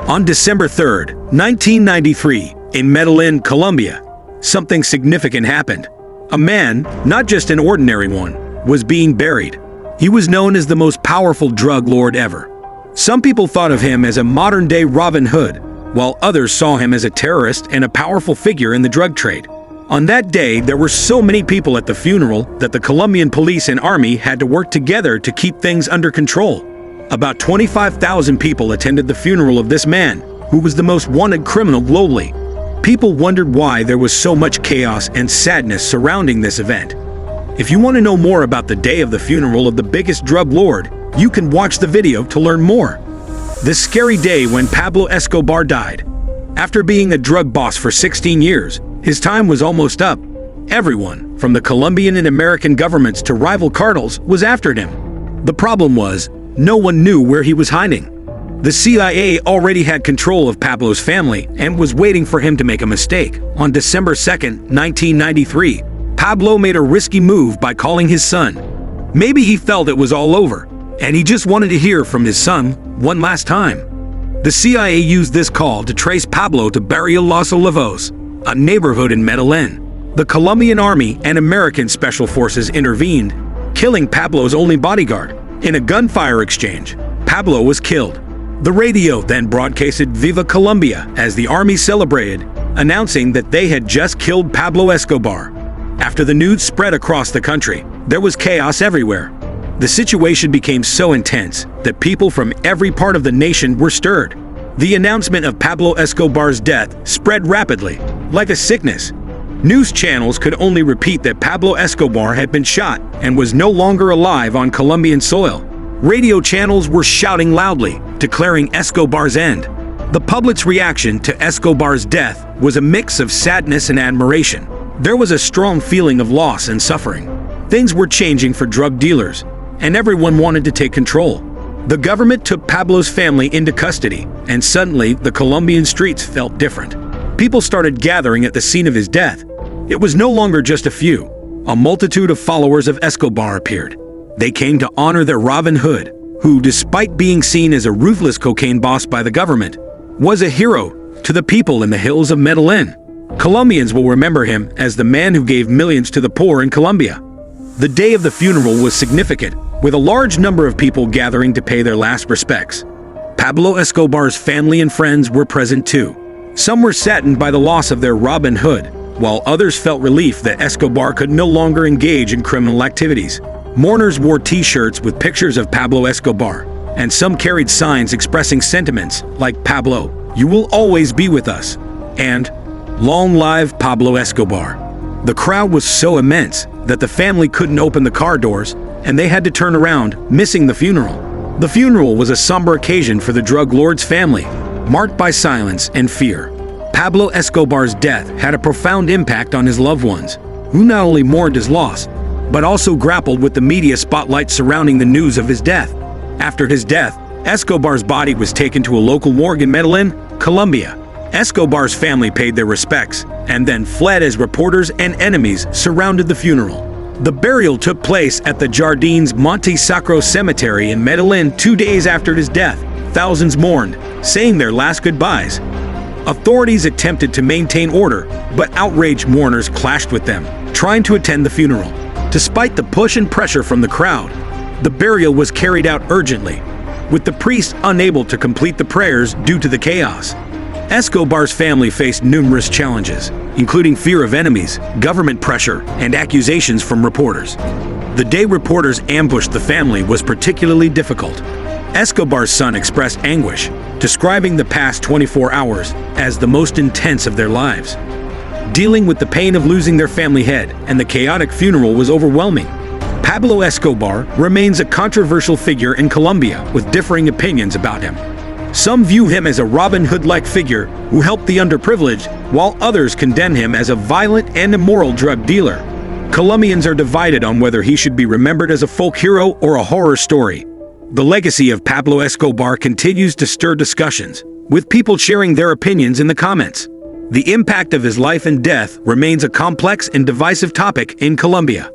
On December 3, 1993, in Medellín, Colombia, something significant happened. A man, not just an ordinary one, was being buried. He was known as the most powerful drug lord ever. Some people thought of him as a modern-day Robin Hood, while others saw him as a terrorist and a powerful figure in the drug trade. On that day, there were so many people at the funeral that the Colombian police and army had to work together to keep things under control. About 25,000 people attended the funeral of this man, who was the most wanted criminal globally. People wondered why there was so much chaos and sadness surrounding this event. If you want to know more about the day of the funeral of the biggest drug lord, you can watch the video to learn more. The scary day when Pablo Escobar died. After being a drug boss for 16 years, his time was almost up. Everyone, from the Colombian and American governments to rival cartels, was after him. The problem was, no one knew where he was hiding. The CIA already had control of Pablo's family and was waiting for him to make a mistake. On December 2, 1993, Pablo made a risky move by calling his son. Maybe he felt it was all over, and he just wanted to hear from his son one last time. The CIA used this call to trace Pablo to Barrio Los Olivos, a neighborhood in Medellín. The Colombian army and American special forces intervened, killing Pablo's only bodyguard. In a gunfire exchange, Pablo was killed. The radio then broadcasted Viva Colombia as the army celebrated, announcing that they had just killed Pablo Escobar. After the news spread across the country, there was chaos everywhere. The situation became so intense that people from every part of the nation were stirred. The announcement of Pablo Escobar's death spread rapidly, like a sickness. News channels could only repeat that Pablo Escobar had been shot and was no longer alive on Colombian soil. Radio channels were shouting loudly, declaring Escobar's end. The public's reaction to Escobar's death was a mix of sadness and admiration. There was a strong feeling of loss and suffering. Things were changing for drug dealers, and everyone wanted to take control. The government took Pablo's family into custody, and suddenly the Colombian streets felt different. People started gathering at the scene of his death. It was no longer just a few. A multitude of followers of Escobar appeared. They came to honor their Robin Hood, who, despite being seen as a ruthless cocaine boss by the government, was a hero to the people in the hills of Medellín. Colombians will remember him as the man who gave millions to the poor in Colombia. The day of the funeral was significant, with a large number of people gathering to pay their last respects. Pablo Escobar's family and friends were present too. Some were saddened by the loss of their Robin Hood, while others felt relief that Escobar could no longer engage in criminal activities. Mourners wore t-shirts with pictures of Pablo Escobar, and some carried signs expressing sentiments like "Pablo, you will always be with us," and "Long live Pablo Escobar." The crowd was so immense that the family couldn't open the car doors, and they had to turn around, missing the funeral. The funeral was a somber occasion for the drug lord's family, marked by silence and fear. Pablo Escobar's death had a profound impact on his loved ones, who not only mourned his loss, but also grappled with the media spotlight surrounding the news of his death. After his death, Escobar's body was taken to a local morgue in Medellín, Colombia. Escobar's family paid their respects and then fled as reporters and enemies surrounded the funeral. The burial took place at the Jardines Monte Sacro Cemetery in Medellín 2 days after his death. Thousands mourned, saying their last goodbyes. Authorities attempted to maintain order, but outraged mourners clashed with them, trying to attend the funeral. Despite the push and pressure from the crowd, the burial was carried out urgently, with the priest unable to complete the prayers due to the chaos. Escobar's family faced numerous challenges, including fear of enemies, government pressure, and accusations from reporters. The day reporters ambushed the family was particularly difficult. Escobar's son expressed anguish, describing the past 24 hours as the most intense of their lives. Dealing with the pain of losing their family head and the chaotic funeral was overwhelming. Pablo Escobar remains a controversial figure in Colombia with differing opinions about him. Some view him as a Robin Hood-like figure who helped the underprivileged, while others condemn him as a violent and immoral drug dealer. Colombians are divided on whether he should be remembered as a folk hero or a horror story. The legacy of Pablo Escobar continues to stir discussions, with people sharing their opinions in the comments. The impact of his life and death remains a complex and divisive topic in Colombia.